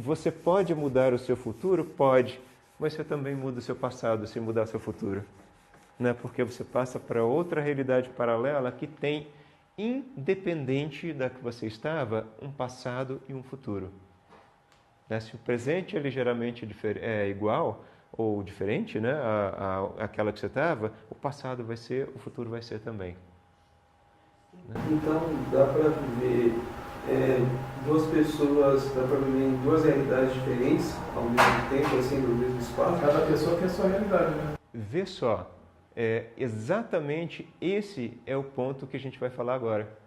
você pode mudar o seu futuro? Pode, mas você também muda o seu passado se mudar o seu futuro. Né? Porque você passa para outra realidade paralela que tem, independente da que você estava, um passado e um futuro. Né? Se o presente é ligeiramente igual ou diferente, né, àquela que você estava, o passado vai ser, o futuro vai ser também. Né? Então, dá para viver duas pessoas, dá para viver em duas realidades diferentes ao mesmo tempo, assim, no mesmo espaço? Cada pessoa tem a sua realidade, né? Vê só, exatamente esse é o ponto que a gente vai falar agora.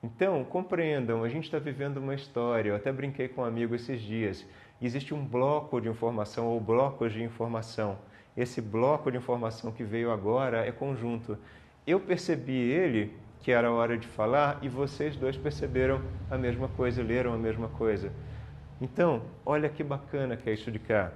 Então, compreendam, a gente está vivendo uma história, eu até brinquei com um amigo esses dias, existe um bloco de informação ou blocos de informação. Esse bloco de informação que veio agora é conjunto. Eu percebi ele, que era a hora de falar, e vocês dois perceberam a mesma coisa, leram a mesma coisa. Então, olha que bacana que é isso de cá.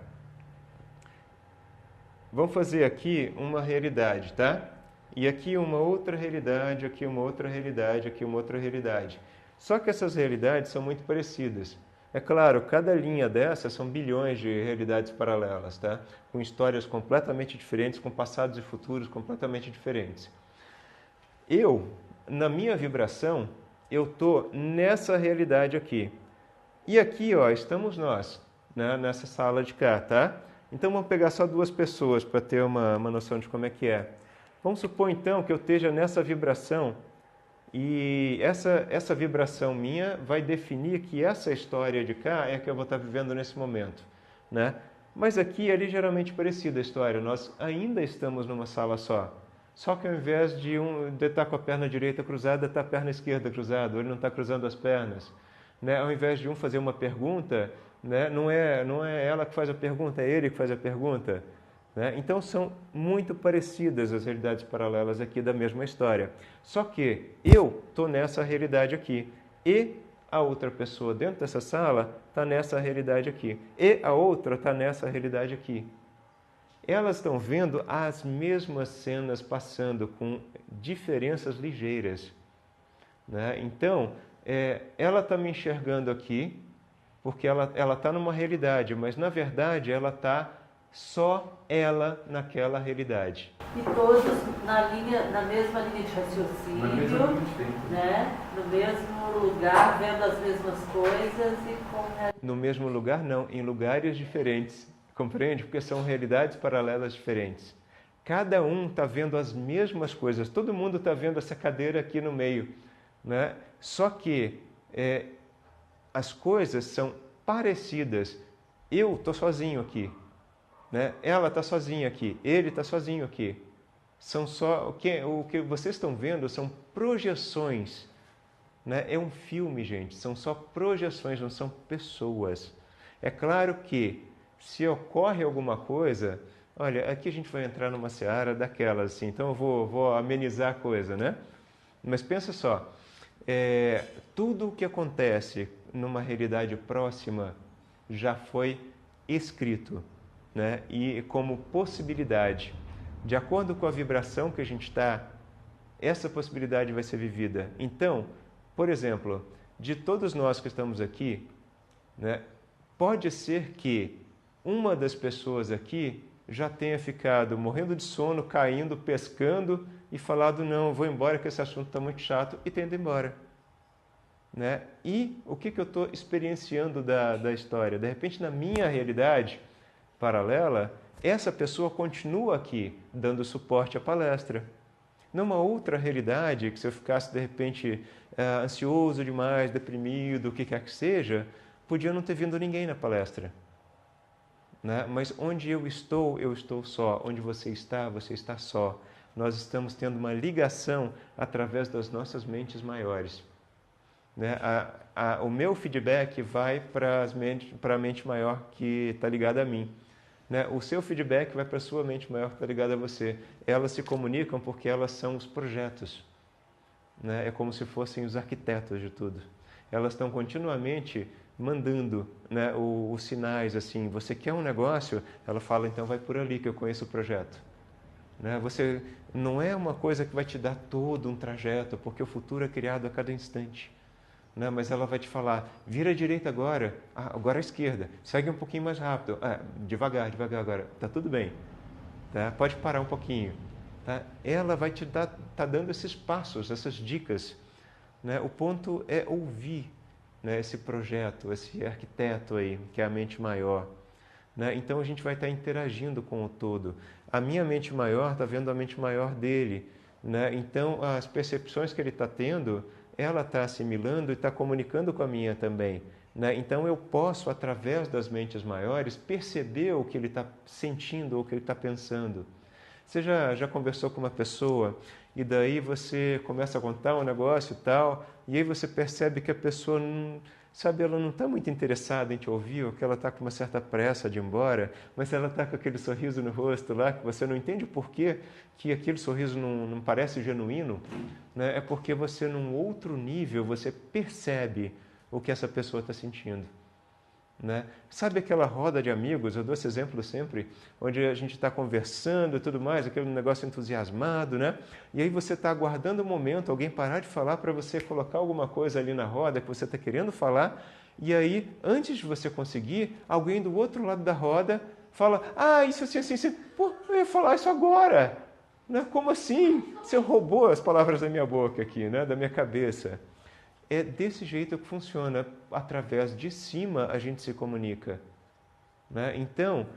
Vamos fazer aqui uma realidade, tá? E aqui uma outra realidade, aqui uma outra realidade, aqui uma outra realidade. Só que essas realidades são muito parecidas. É claro, cada linha dessas são bilhões de realidades paralelas, tá? Com histórias completamente diferentes, com passados e futuros completamente diferentes. Eu, na minha vibração, eu estou nessa realidade aqui. E aqui, ó, estamos nós, né? Nessa sala de cá, tá? Então vamos pegar só duas pessoas para ter uma noção de como é que é. Vamos supor, então, que eu esteja nessa vibração e essa vibração minha vai definir que essa história de cá é a que eu vou estar vivendo nesse momento, né? Mas aqui é ligeiramente parecida a história. Nós ainda estamos numa sala só. Só que ao invés de estar com a perna direita cruzada, está a perna esquerda cruzada, ou ele não está cruzando as pernas. Né? Ao invés de um fazer uma pergunta, né? Não é ela que faz a pergunta, é ele que faz a pergunta. Né? Então são muito parecidas as realidades paralelas aqui da mesma história. Só que eu estou nessa realidade aqui e a outra pessoa dentro dessa sala está nessa realidade aqui e a outra está nessa realidade aqui. Elas estão vendo as mesmas cenas passando com diferenças ligeiras. Né? Então, ela está me enxergando aqui porque ela está numa realidade, mas na verdade ela está só ela naquela realidade. E todos na mesma linha de raciocínio, né? No mesmo lugar, vendo as mesmas coisas e com... No mesmo lugar não, em lugares diferentes. Compreende? Porque são realidades paralelas diferentes. Cada um está vendo as mesmas coisas. Todo mundo está vendo essa cadeira aqui no meio. Né? Só que as coisas são parecidas. Eu estou sozinho aqui. Né? Ela está sozinha aqui. Ele está sozinho aqui. São só o que vocês estão vendo são projeções. Né? É um filme, gente. São só projeções, não são pessoas. É claro que se ocorre alguma coisa, olha, aqui a gente vai entrar numa seara daquelas, assim, então eu vou amenizar a coisa, né? Mas pensa só, tudo o que acontece numa realidade próxima já foi escrito, né? E como possibilidade, de acordo com a vibração que a gente está, essa possibilidade vai ser vivida. Então, por exemplo, de todos nós que estamos aqui, né, pode ser que uma das pessoas aqui já tenha ficado morrendo de sono, caindo, pescando e falado, não, vou embora que esse assunto está muito chato e tendo embora. Né? E o que eu estou experienciando da história? De repente, na minha realidade paralela, essa pessoa continua aqui, dando suporte à palestra. Numa outra realidade, que se eu ficasse, de repente, ansioso demais, deprimido, o que quer que seja, podia não ter vindo ninguém na palestra. Né? Mas onde eu estou só. Onde você está só. Nós estamos tendo uma ligação através das nossas mentes maiores. Né? O meu feedback vai para a mente maior que está ligada a mim. Né? O seu feedback vai para a sua mente maior que está ligada a você. Elas se comunicam porque elas são os projetos. Né? É como se fossem os arquitetos de tudo. Elas estão continuamente mandando, né, os sinais, assim, você quer um negócio? Ela fala, então vai por ali que eu conheço o projeto. Né? Você não é uma coisa que vai te dar todo um trajeto, porque o futuro é criado a cada instante. né? Mas ela vai te falar, vira à direita agora, agora à esquerda, segue um pouquinho mais rápido, devagar agora, tá tudo bem, tá? Pode parar um pouquinho, tá? Ela vai te tá dando esses passos, essas dicas, né? O ponto é ouvir, né, esse projeto, esse arquiteto aí, que é a mente maior, né? Então a gente vai estar interagindo com o todo. A minha mente maior está vendo a mente maior dele, né? Então as percepções que ele está tendo, ela está assimilando e está comunicando com a minha também, né? Então eu posso, através das mentes maiores, perceber o que ele está sentindo ou o que ele está pensando. Você já conversou com uma pessoa e daí você começa a contar um negócio e tal, e aí você percebe que a pessoa não, sabe, ela não está muito interessada em te ouvir, ou que ela está com uma certa pressa de ir embora, mas ela está com aquele sorriso no rosto lá, que você não entende por quê que aquele sorriso não parece genuíno, né? É porque você, num outro nível, você percebe o que essa pessoa está sentindo. Né? Sabe aquela roda de amigos, eu dou esse exemplo sempre, onde a gente está conversando e tudo mais, aquele negócio entusiasmado, né? E aí você está aguardando um momento, alguém parar de falar para você colocar alguma coisa ali na roda que você está querendo falar, e aí, antes de você conseguir, alguém do outro lado da roda fala, isso assim, pô, eu ia falar isso agora, né? Como assim? Você roubou as palavras da minha boca aqui, né? Da minha cabeça. É desse jeito que funciona, através de cima a gente se comunica, né? Então,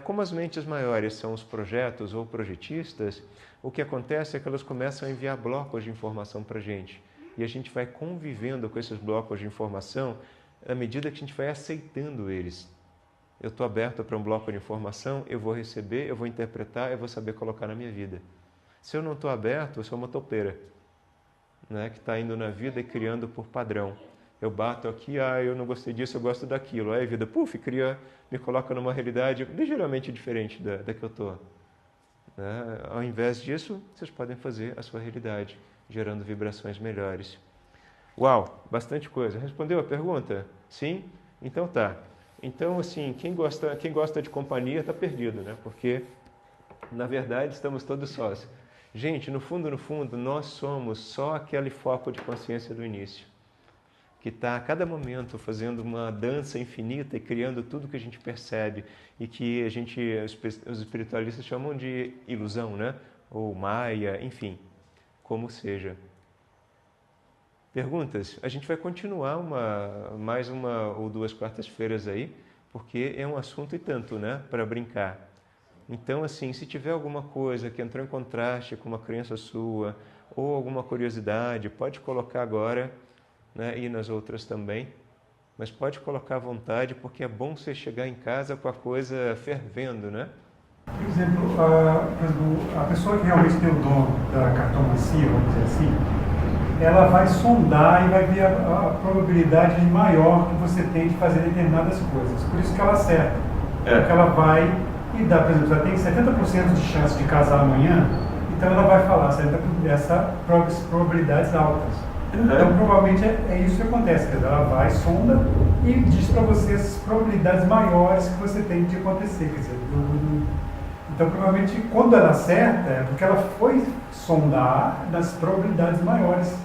como as mentes maiores são os projetos ou projetistas, o que acontece é que elas começam a enviar blocos de informação para a gente. E a gente vai convivendo com esses blocos de informação à medida que a gente vai aceitando eles. Eu estou aberto para um bloco de informação, eu vou receber, eu vou interpretar, eu vou saber colocar na minha vida. Se eu não estou aberto, eu sou uma topeira, né, que está indo na vida e criando por padrão. Eu bato aqui, eu não gostei disso, eu gosto daquilo. Aí a vida, me coloca numa realidade ligeiramente diferente da que eu estou. Né? Ao invés disso, vocês podem fazer a sua realidade, gerando vibrações melhores. Uau, bastante coisa. Respondeu a pergunta? Sim? Então tá. Então, assim, quem gosta de companhia está perdido, né? Porque, na verdade, estamos todos sós. Gente, no fundo, nós somos só aquele foco de consciência do início, que está a cada momento fazendo uma dança infinita e criando tudo que a gente percebe e que os espiritualistas chamam de ilusão, né? Ou maia, enfim, como seja. Perguntas? A gente vai continuar mais uma ou duas quartas-feiras aí, porque é um assunto e tanto, né? Para brincar. Então, assim, se tiver alguma coisa que entrou em contraste com uma crença sua ou alguma curiosidade, pode colocar agora, né, e nas outras também. Mas pode colocar à vontade, porque é bom você chegar em casa com a coisa fervendo, né? Por exemplo, a pessoa que realmente tem o dom da cartomancia, vamos dizer assim, ela vai sondar e vai ver a probabilidade maior que você tem de fazer determinadas coisas. Por isso que ela acerta. Porque ela vai... E dá, por exemplo, ela tem 70% de chance de casar amanhã, então ela vai falar probabilidades altas. Então, provavelmente é isso que acontece, quer dizer, ela vai, sonda e diz para você as probabilidades maiores que você tem de acontecer. Quer dizer, então, provavelmente, quando ela acerta, é porque ela foi sondar nas probabilidades maiores.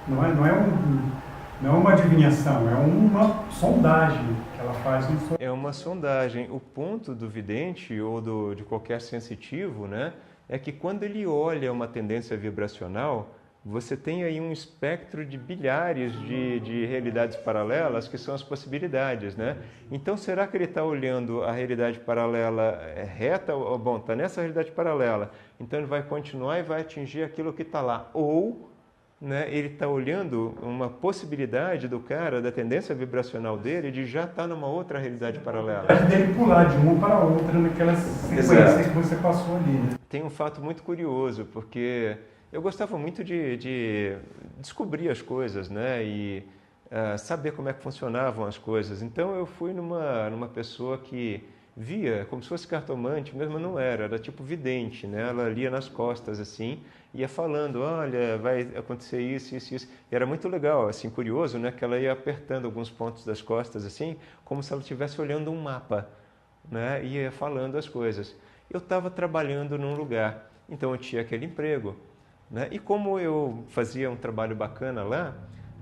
Não é uma adivinhação, é uma sondagem. Ela faz É uma sondagem. O ponto do vidente ou de qualquer sensitivo, né, é que quando ele olha uma tendência vibracional, você tem aí um espectro de bilhares de realidades paralelas que são as possibilidades, né? Então, será que ele está olhando a realidade paralela reta? Bom, está nessa realidade paralela, então ele vai continuar e vai atingir aquilo que está lá. Ou... né, ele está olhando uma possibilidade do cara, da tendência vibracional dele, de já estar numa outra realidade paralela. Dele pular de uma para outra naquela sequência que você passou ali. Né? Tem um fato muito curioso, porque eu gostava muito de descobrir as coisas, né, e saber como é que funcionavam as coisas. Então eu fui numa pessoa que via como se fosse cartomante, mesmo não era tipo vidente, né? Ela lia nas costas assim, ia falando, olha, vai acontecer isso. E era muito legal, assim, curioso, né? Que ela ia apertando alguns pontos das costas assim, como se ela estivesse olhando um mapa, né? E ia falando as coisas. Eu estava trabalhando num lugar, então eu tinha aquele emprego, né? E como eu fazia um trabalho bacana lá,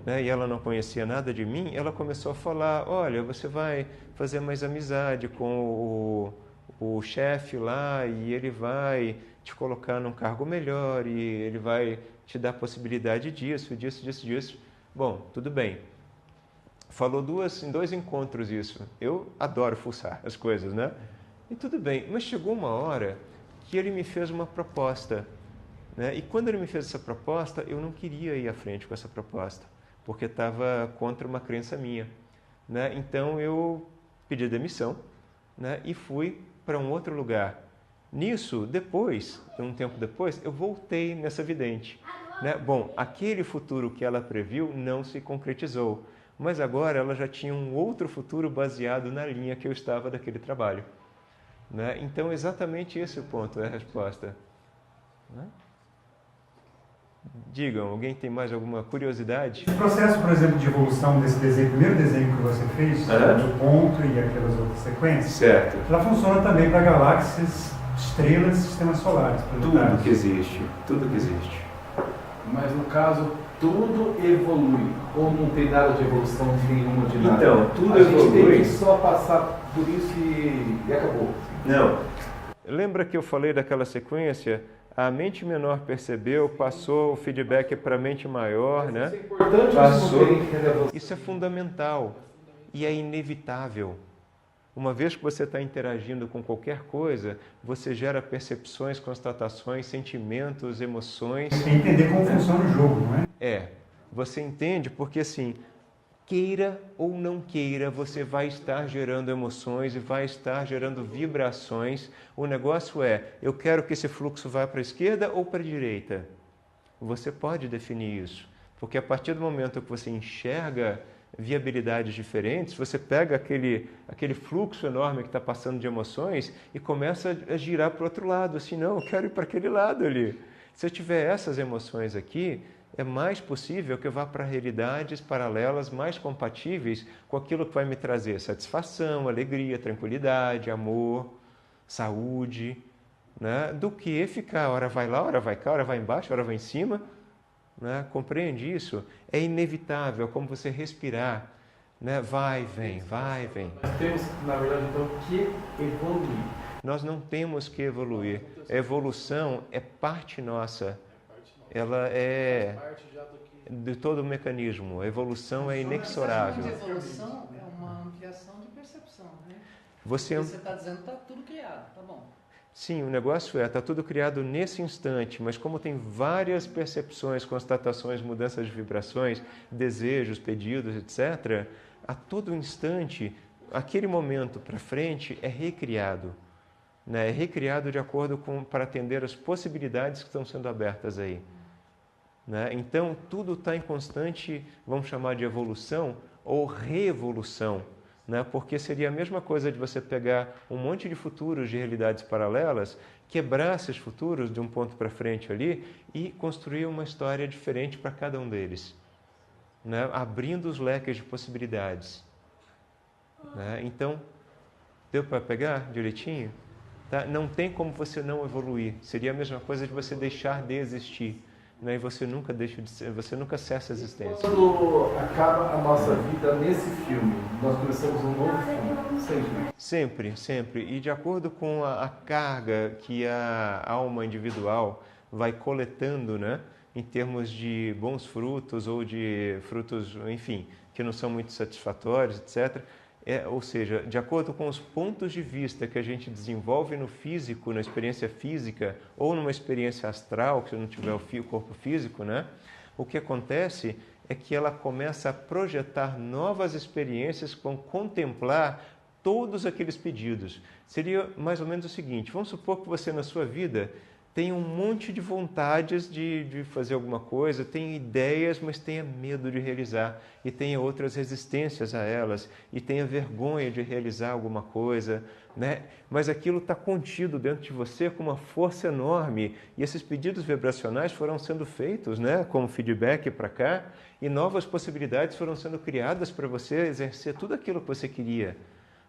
né, e ela não conhecia nada de mim, ela começou a falar, olha, você vai fazer mais amizade com o chefe lá e ele vai te colocar num cargo melhor e ele vai te dar possibilidade disso. Bom, tudo bem. Falou em 2 encontros isso. Eu adoro fuçar as coisas, né? E tudo bem, mas chegou uma hora que ele me fez uma proposta, né? E quando ele me fez essa proposta, eu não queria ir à frente com essa proposta, porque estava contra uma crença minha, né? Então eu pedi demissão, né? E fui para um outro lugar. Nisso, depois, um tempo depois, eu voltei nessa vidente, né? Bom, aquele futuro que ela previu não se concretizou, mas agora ela já tinha um outro futuro baseado na linha que eu estava daquele trabalho, né? Então, exatamente esse é o ponto, é a resposta, né? Digam, alguém tem mais alguma curiosidade? O processo, por exemplo, de evolução desse desenho, primeiro desenho que você fez, do ponto e aquelas outras sequências, certo. Ela funciona também para galáxias, estrelas e sistemas solares. Tudo que existe, tudo que existe. Mas no caso, tudo evolui, ou não tem nada de evolução nenhuma de nada? Então, tudo evolui. A gente tem que só passar por isso e acabou. Não. Lembra que eu falei daquela sequência? A mente menor percebeu, passou o feedback para a mente maior, né? Isso é importante, passou. Isso é fundamental e é inevitável. Uma vez que você está interagindo com qualquer coisa, você gera percepções, constatações, sentimentos, emoções. Você tem que entender como funciona o jogo, não é? Você entende porque assim, queira ou não queira, você vai estar gerando emoções e vai estar gerando vibrações. O negócio é, eu quero que esse fluxo vá para a esquerda ou para a direita. Você pode definir isso, porque a partir do momento que você enxerga viabilidades diferentes, você pega aquele fluxo enorme que está passando de emoções e começa a girar para o outro lado, assim, não, eu quero ir para aquele lado ali. Se eu tiver essas emoções aqui, é mais possível que eu vá para realidades paralelas mais compatíveis com aquilo que vai me trazer satisfação, alegria, tranquilidade, amor, saúde, né? Do que ficar, hora vai lá, hora vai cá, hora vai embaixo, hora vai em cima, né? Compreende isso? É inevitável, é como você respirar, né? Vai, vem, vai, vem. Nós temos, na verdade, então, que evoluir. Nós não temos que evoluir. A evolução é parte nossa. Ela é de todo o mecanismo. A evolução é inexorável. A evolução é uma ampliação de percepção, né? Você está dizendo que está tudo criado, tá bom. Sim, o negócio está tudo criado nesse instante, mas como tem várias percepções, constatações, mudanças de vibrações, desejos, pedidos, etc., a todo instante, aquele momento para frente é recriado. Né? É recriado de acordo com, para atender as possibilidades que estão sendo abertas aí. Né? Então, tudo está em constante, vamos chamar de evolução ou reevolução, né? Porque seria a mesma coisa de você pegar um monte de futuros de realidades paralelas, quebrar esses futuros de um ponto para frente ali e construir uma história diferente para cada um deles, né? Abrindo os leques de possibilidades. Né? Então, deu para pegar direitinho? Tá? Não tem como você não evoluir. Seria a mesma coisa de você deixar de existir. Né? E você nunca deixa de ser, você nunca cessa a existência. Quando acaba a nossa vida nesse filme, nós começamos um novo filme, sempre. Sempre, sempre. E de acordo com a carga que a alma individual vai coletando, né? Em termos de bons frutos ou de frutos, enfim, que não são muito satisfatórios, etc., ou seja, de acordo com os pontos de vista que a gente desenvolve no físico, na experiência física, ou numa experiência astral, se não tiver o corpo físico, né? O que acontece é que ela começa a projetar novas experiências que vão contemplar todos aqueles pedidos. Seria mais ou menos o seguinte, vamos supor que você na sua vida tem um monte de vontades de fazer alguma coisa, tem ideias, mas tenha medo de realizar, e tenha outras resistências a elas, e tenha vergonha de realizar alguma coisa, né? Mas aquilo está contido dentro de você com uma força enorme, e esses pedidos vibracionais foram sendo feitos, né? Como feedback para cá, e novas possibilidades foram sendo criadas para você exercer tudo aquilo que você queria,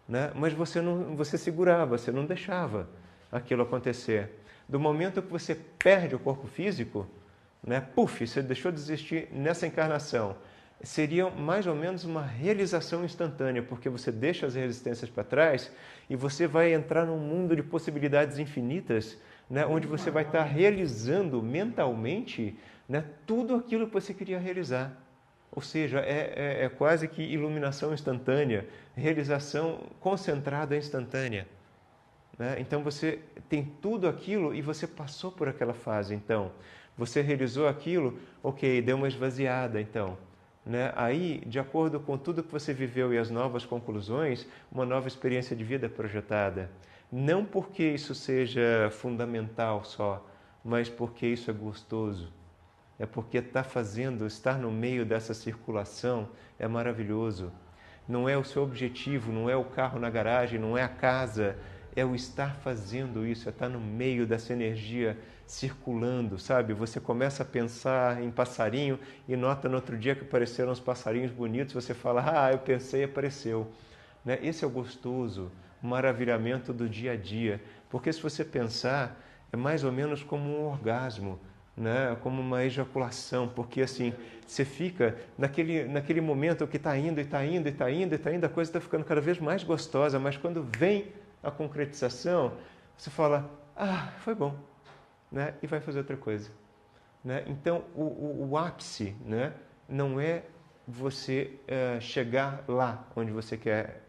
né? Mas você segurava, você não deixava aquilo acontecer. Do momento que você perde o corpo físico, né, você deixou de existir nessa encarnação. seria mais ou menos uma realização instantânea, porque você deixa as resistências para trás e você vai entrar num mundo de possibilidades infinitas, né, onde você vai estar realizando mentalmente, né, tudo aquilo que você queria realizar. Ou seja, é quase que iluminação instantânea, realização concentrada instantânea. Né? Então você tem tudo aquilo e você passou por aquela fase. Então, você realizou aquilo, ok, deu uma esvaziada, então. Né? Aí, de acordo com tudo que você viveu e as novas conclusões, uma nova experiência de vida projetada. Não porque isso seja fundamental só, mas porque isso é gostoso. É porque estar no meio dessa circulação é maravilhoso. Não é o seu objetivo, não é o carro na garagem, não é a casa, é o estar fazendo isso, é estar no meio dessa energia circulando, sabe? Você começa a pensar em passarinho e nota no outro dia que apareceram uns passarinhos bonitos, você fala, eu pensei e apareceu. Né? Esse é o gostoso, o maravilhamento do dia a dia. Porque se você pensar, é mais ou menos como um orgasmo, né? Como uma ejaculação, porque assim, você fica naquele momento que está indo, a coisa está ficando cada vez mais gostosa, mas quando vem a concretização, você fala, foi bom, né? E vai fazer outra coisa. Né? Então, o ápice, né? Não é você chegar lá onde você quer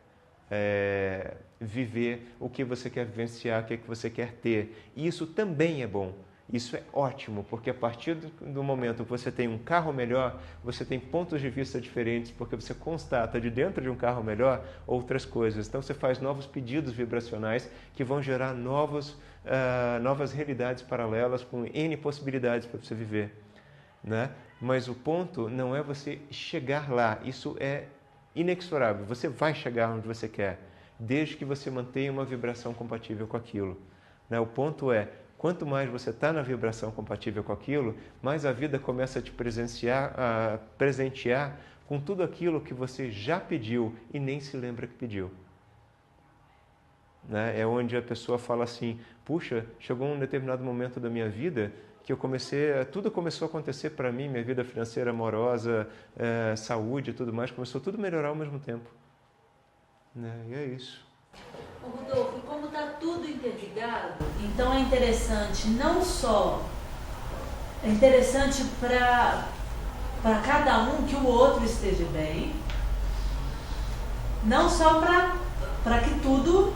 viver, o que você quer vivenciar, o que você quer ter. E isso também é bom. Isso é ótimo, porque a partir do momento que você tem um carro melhor, você tem pontos de vista diferentes, porque você constata de dentro de um carro melhor outras coisas. Então você faz novos pedidos vibracionais que vão gerar novas realidades paralelas com N possibilidades para você viver. Né? Mas o ponto não é você chegar lá, isso é inexorável. Você vai chegar onde você quer, desde que você mantenha uma vibração compatível com aquilo. Né? O ponto é, quanto mais você está na vibração compatível com aquilo, mais a vida começa a te presentear com tudo aquilo que você já pediu e nem se lembra que pediu. Né? É onde a pessoa fala assim, puxa, chegou um determinado momento da minha vida que tudo começou a acontecer para mim, minha vida financeira, amorosa, saúde e tudo mais, começou tudo a melhorar ao mesmo tempo. Né? E é isso. Rodolfo, como está tudo interligado, então é interessante não só, é interessante para cada um que o outro esteja bem, não só para que tudo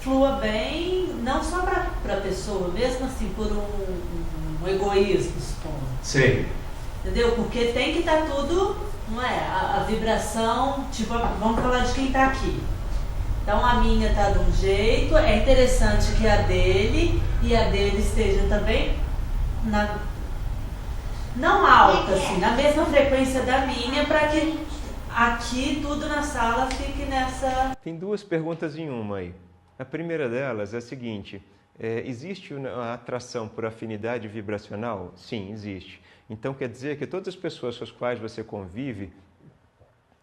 flua bem, não só para a pessoa, mesmo assim por um egoísmo, supondo. Sim. Entendeu? Porque tem que estar tudo, não é? A vibração, tipo, vamos falar de quem está aqui. Então a minha está de um jeito, é interessante que a dele e a dele estejam também não alta, assim, na mesma frequência da minha, para que aqui tudo na sala fique nessa... Tem duas perguntas em uma aí. A primeira delas é a seguinte, existe a atração por afinidade vibracional? Sim, existe. Então quer dizer que todas as pessoas com as quais você convive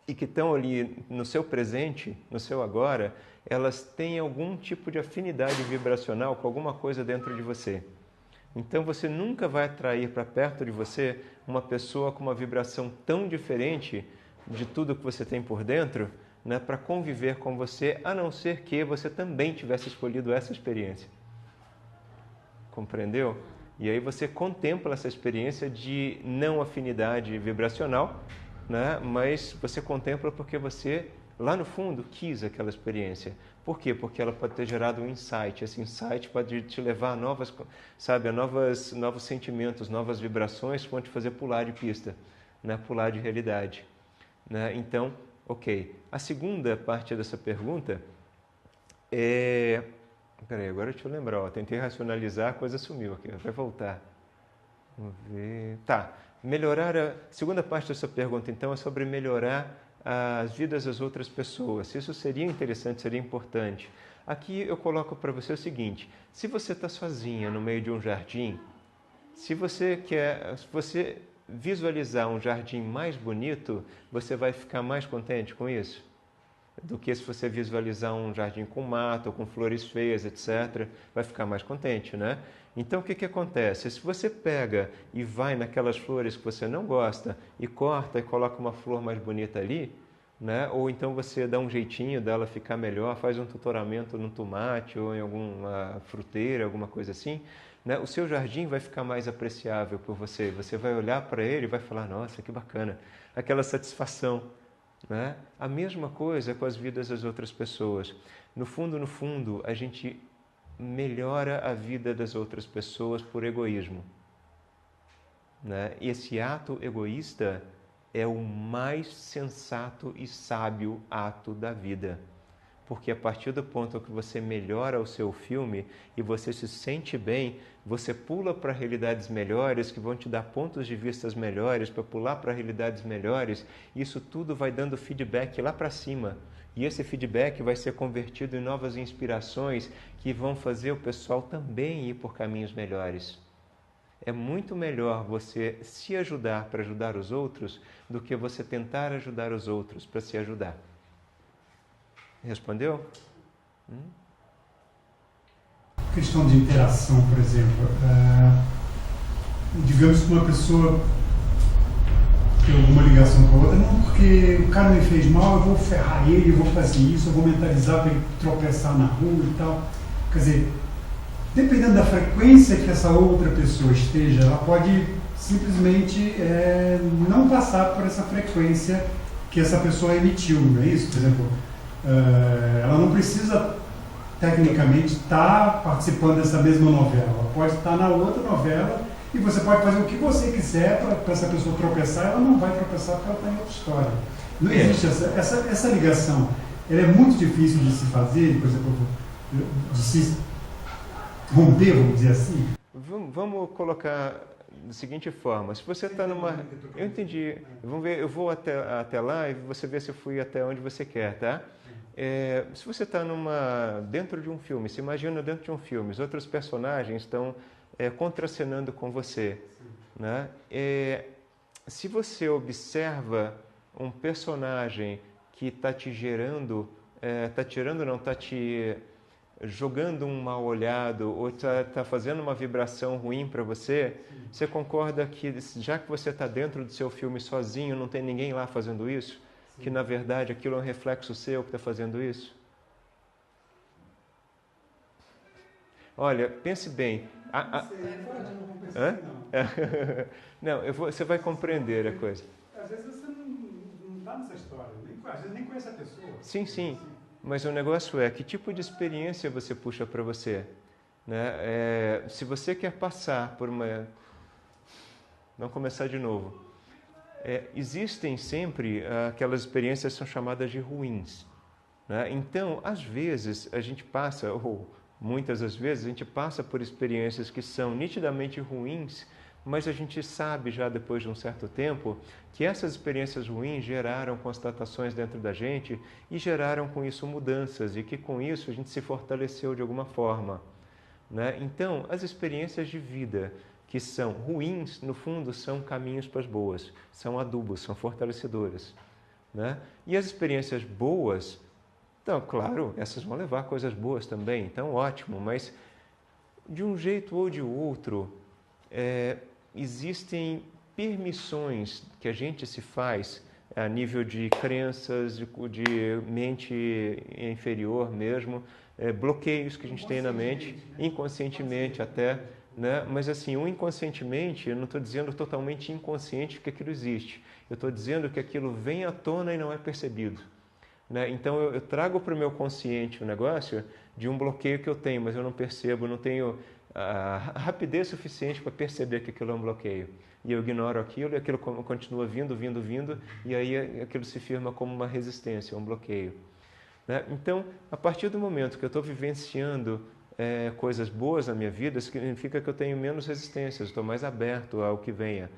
e que estão ali no seu presente, no seu agora, elas têm algum tipo de afinidade vibracional com alguma coisa dentro de você. Então você nunca vai atrair para perto de você uma pessoa com uma vibração tão diferente de tudo que você tem por dentro, né, para conviver com você, a não ser que você também tivesse escolhido essa experiência. Compreendeu? E aí você contempla essa experiência de não afinidade vibracional, né? Mas você contempla porque você, lá no fundo, quis aquela experiência. Por quê? Porque ela pode ter gerado um insight. Esse insight pode te levar a novos sentimentos, novas vibrações que vão te fazer pular de pista, né? Pular de realidade. Né? Então, ok. A segunda parte dessa pergunta é... Peraí, agora deixa eu lembrar. Tentei racionalizar, a coisa sumiu aqui. Vai voltar. Vamos ver... Tá. A segunda parte dessa pergunta, então, é sobre melhorar as vidas das outras pessoas. Se isso seria interessante, seria importante. Aqui eu coloco para você o seguinte, se você está sozinha no meio de um jardim, se você visualizar um jardim mais bonito, você vai ficar mais contente com isso? do que se você visualizar um jardim com mato, com flores feias, etc. Vai ficar mais contente, né? Então, o que que acontece? Se você pega e vai naquelas flores que você não gosta e corta e coloca uma flor mais bonita ali, né? Ou então você dá um jeitinho dela ficar melhor, faz um tutoramento no tomate ou em alguma fruteira, alguma coisa assim, né? O seu jardim vai ficar mais apreciável por você. Você vai olhar para ele e vai falar, nossa, que bacana. Aquela satisfação, né? A mesma coisa com as vidas das outras pessoas. No fundo, a gente melhora a vida das outras pessoas por egoísmo, né? E esse ato egoísta é o mais sensato e sábio ato da vida. Porque a partir do ponto que você melhora o seu filme e você se sente bem, você pula para realidades melhores, que vão te dar pontos de vista melhores, para pular para realidades melhores, isso tudo vai dando feedback lá para cima. E esse feedback vai ser convertido em novas inspirações que vão fazer o pessoal também ir por caminhos melhores. É muito melhor você se ajudar para ajudar os outros do que você tentar ajudar os outros para se ajudar. Respondeu? Questão de interação, por exemplo. Digamos que uma pessoa tem alguma ligação com a outra, não porque o cara me fez mal, eu vou ferrar ele, eu vou fazer isso, eu vou mentalizar para ele tropeçar na rua e tal. Quer dizer, dependendo da frequência que essa outra pessoa esteja, ela pode simplesmente não passar por essa frequência que essa pessoa emitiu, não é isso? Por exemplo, ela não precisa, tecnicamente, estar participando dessa mesma novela. Ela pode estar na outra novela e você pode fazer o que você quiser para essa pessoa tropeçar, ela não vai tropeçar porque ela está em outra história. Não existe essa ligação. Ela é muito difícil de se fazer, por exemplo, de se romper, vamos dizer assim. Vamos colocar da seguinte forma, se você está numa... Eu entendi. Vamos ver, eu vou até lá e você vê se eu fui até onde você quer, tá? Se você está dentro de um filme, se imagina dentro de um filme, os outros personagens estão contracenando com você, né? Se você observa um personagem que está te gerando, está te jogando um mal olhado ou está fazendo uma vibração ruim para você, você concorda que já que você está dentro do seu filme sozinho, não tem ninguém lá fazendo isso? Que na verdade aquilo é um reflexo seu que está fazendo isso? Olha, pense bem. Não, você vai compreender a coisa. Às vezes você não está nessa história, às vezes nem conhece a pessoa. Sim. Mas o negócio é, que tipo de experiência você puxa para você? Né? Se você quer passar por uma... Vamos começar de novo. Existem sempre aquelas experiências que são chamadas de ruins, né? Então, às vezes, a gente passa, ou muitas das vezes, a gente passa por experiências que são nitidamente ruins, mas a gente sabe já depois de um certo tempo que essas experiências ruins geraram constatações dentro da gente e geraram com isso mudanças e que com isso a gente se fortaleceu de alguma forma, né? Então, as experiências de vida que são ruins, no fundo, são caminhos para as boas, são adubos, são fortalecedoras, né? E as experiências boas, então, claro, essas vão levar a coisas boas também, então ótimo, mas de um jeito ou de outro, existem permissões que a gente se faz a nível de crenças, de mente inferior mesmo, bloqueios que a gente tem na mente, inconscientemente até, né? Mas assim, o inconscientemente, eu não estou dizendo totalmente inconsciente que aquilo existe, eu estou dizendo que aquilo vem à tona e não é percebido, né? Então eu trago para o meu consciente o negócio de um bloqueio que eu tenho, mas eu não percebo, não tenho a rapidez suficiente para perceber que aquilo é um bloqueio. E eu ignoro aquilo e aquilo continua vindo, e aí aquilo se firma como uma resistência, um bloqueio, né? Então, a partir do momento que eu estou vivenciando coisas boas na minha vida, significa que eu tenho menos resistências, estou mais aberto ao que venha,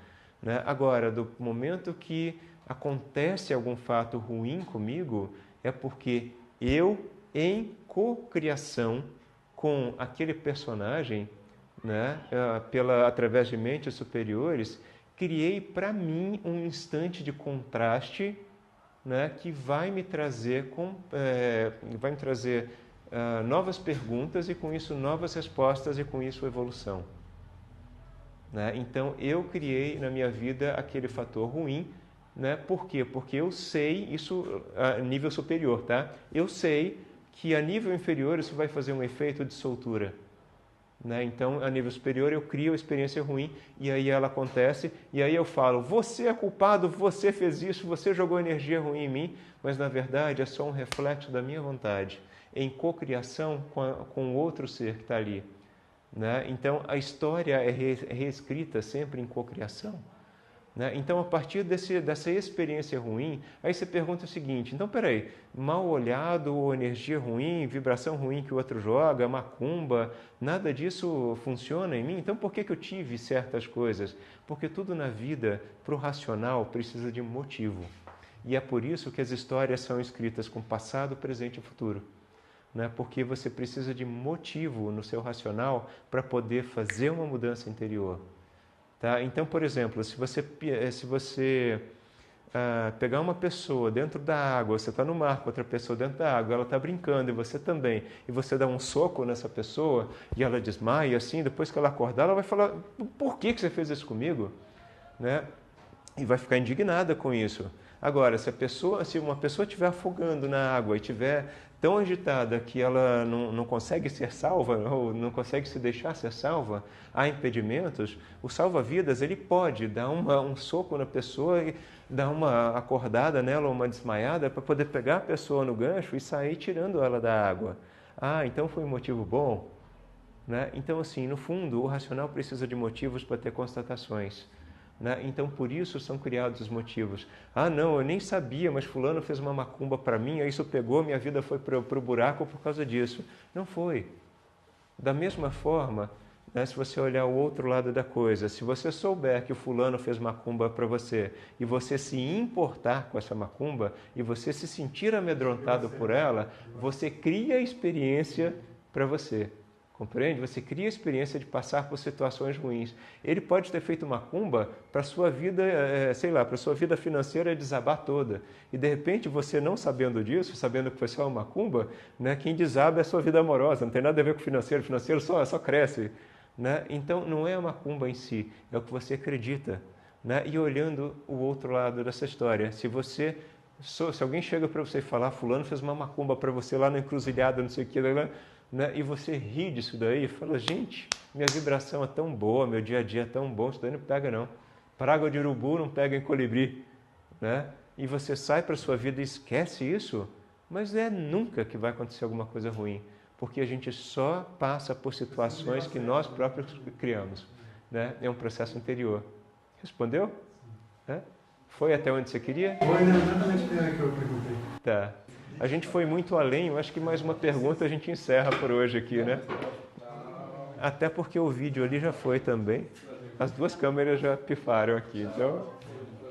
né? Agora, do momento que acontece algum fato ruim comigo, é porque eu, em cocriação com aquele personagem, né, através de mentes superiores, criei para mim um instante de contraste né, que vai me trazer, novas perguntas e com isso novas respostas e com isso evolução. Né? Então eu criei na minha vida aquele fator ruim, né? Por quê? Porque eu sei isso a nível superior, tá? Eu sei que a nível inferior isso vai fazer um efeito de soltura. Né? Então, a nível superior, eu crio a experiência ruim e aí ela acontece e aí eu falo, você é culpado, você fez isso, você jogou energia ruim em mim, mas na verdade é só um reflexo da minha vontade, em cocriação com outro ser que está ali. Né? Então, a história é reescrita sempre em cocriação. Né? Então, a partir dessa experiência ruim, aí você pergunta o seguinte, então, peraí, mal olhado, ou energia ruim, vibração ruim que o outro joga, macumba, nada disso funciona em mim? Então, por que eu tive certas coisas? Porque tudo na vida, para o racional, precisa de motivo. E é por isso que as histórias são escritas com passado, presente e futuro. Né? Porque você precisa de motivo no seu racional para poder fazer uma mudança interior. Tá? Então, por exemplo, se você pegar uma pessoa dentro da água, você está no mar com outra pessoa dentro da água, ela está brincando e você também, e você dá um soco nessa pessoa e ela desmaia, e assim, depois que ela acordar, ela vai falar, por que você fez isso comigo? Né? E vai ficar indignada com isso. Agora, se uma pessoa estiver afogando na água e estiver tão agitada que ela não consegue ser salva ou não consegue se deixar ser salva, há impedimentos, o salva-vidas ele pode dar um soco na pessoa e dar uma acordada nela ou uma desmaiada para poder pegar a pessoa no gancho e sair tirando ela da água. Ah, então foi um motivo bom? Né? Então, assim, no fundo, o racional precisa de motivos para ter constatações. Né? Então, por isso são criados os motivos. Ah, não, eu nem sabia, mas fulano fez uma macumba para mim, aí isso pegou, minha vida foi para o buraco por causa disso. Não foi. Da mesma forma, né, se você olhar o outro lado da coisa, se você souber que o fulano fez macumba para você e você se importar com essa macumba e você se sentir amedrontado por ela, você cria a experiência para você. Compreende? Você cria a experiência de passar por situações ruins. Ele pode ter feito macumba para a sua vida, para a sua vida financeira desabar toda. E de repente, você não sabendo disso, sabendo que foi só uma macumba, né, quem desaba é a sua vida amorosa, não tem nada a ver com o financeiro só cresce. Né? Então, não é a macumba em si, é o que você acredita. Né? E olhando o outro lado dessa história, se alguém chega para você e falar, fulano fez uma macumba para você lá na encruzilhada, não sei o que, né? E você ri disso daí e fala, gente, minha vibração é tão boa, meu dia a dia é tão bom, isso daí não pega não. Praga de urubu não pega em colibri. Né? E você sai para a sua vida e esquece isso, mas nunca que vai acontecer alguma coisa ruim, porque a gente só passa por situações que nós próprios criamos. Né? É um processo interior. Respondeu? É? Foi até onde você queria? Foi exatamente o que eu perguntei. Tá. A gente foi muito além, eu acho que mais uma pergunta a gente encerra por hoje aqui, né? Até porque o vídeo ali já foi também. As duas câmeras já pifaram aqui, então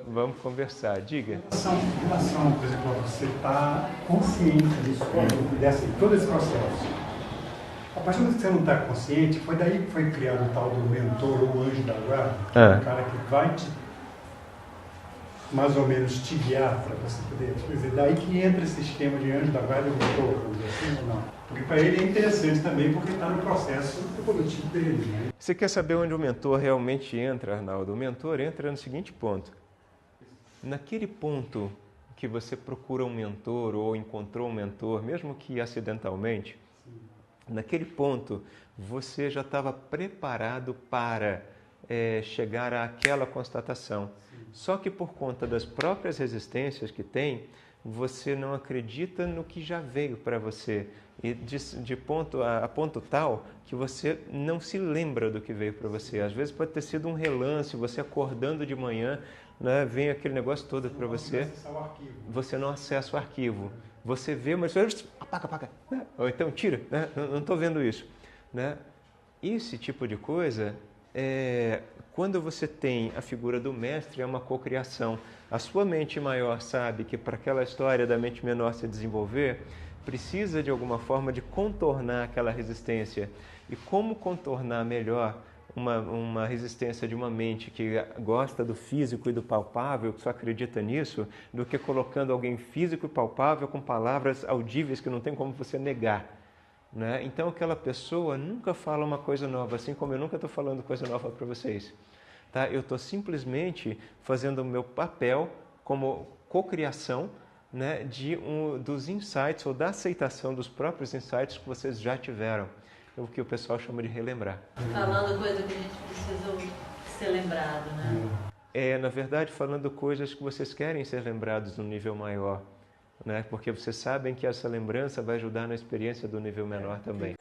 vamos conversar. Diga. Em relação, por exemplo, a você estar consciente disso, todo esse processo. A partir do momento que você não está consciente, foi daí que foi criado o tal do mentor ou anjo da guarda, o cara que vai mais ou menos te guiar para você poder... Quer dizer, daí que entra esse esquema de anjo da guarda e o mentor, vamos dizer assim, ou não? Porque para ele é interessante também, porque está no processo evolutivo dele. Né? Você quer saber onde o mentor realmente entra, Arnaldo? O mentor entra no seguinte ponto. Naquele ponto que você procura um mentor ou encontrou um mentor, mesmo que acidentalmente, naquele ponto você já estava preparado para chegar àquela constatação. Só que por conta das próprias resistências que tem, você não acredita no que já veio para você. E de ponto a ponto tal que você não se lembra do que veio para você. Às vezes pode ter sido um relance, você acordando de manhã, né, vem aquele negócio todo para você. Você não acessa o arquivo. Você vê, mas apaga. Né? Ou então tira, né? Não estou vendo isso. Né? Esse tipo de coisa... Quando você tem a figura do mestre, é uma cocriação. A sua mente maior sabe que para aquela história da mente menor se desenvolver, precisa de alguma forma de contornar aquela resistência. E como contornar melhor uma resistência de uma mente que gosta do físico e do palpável, que só acredita nisso, do que colocando alguém físico e palpável com palavras audíveis que não tem como você negar. Né? Então aquela pessoa nunca fala uma coisa nova, assim como eu nunca estou falando coisa nova para vocês. Tá? Eu estou simplesmente fazendo o meu papel como cocriação, né, dos insights ou da aceitação dos próprios insights que vocês já tiveram. O que o pessoal chama de relembrar. Falando coisa que a gente precisa ser lembrado, né? Na verdade, falando coisas que vocês querem ser lembrados no nível maior. Né? Porque vocês sabem que essa lembrança vai ajudar na experiência do nível menor também.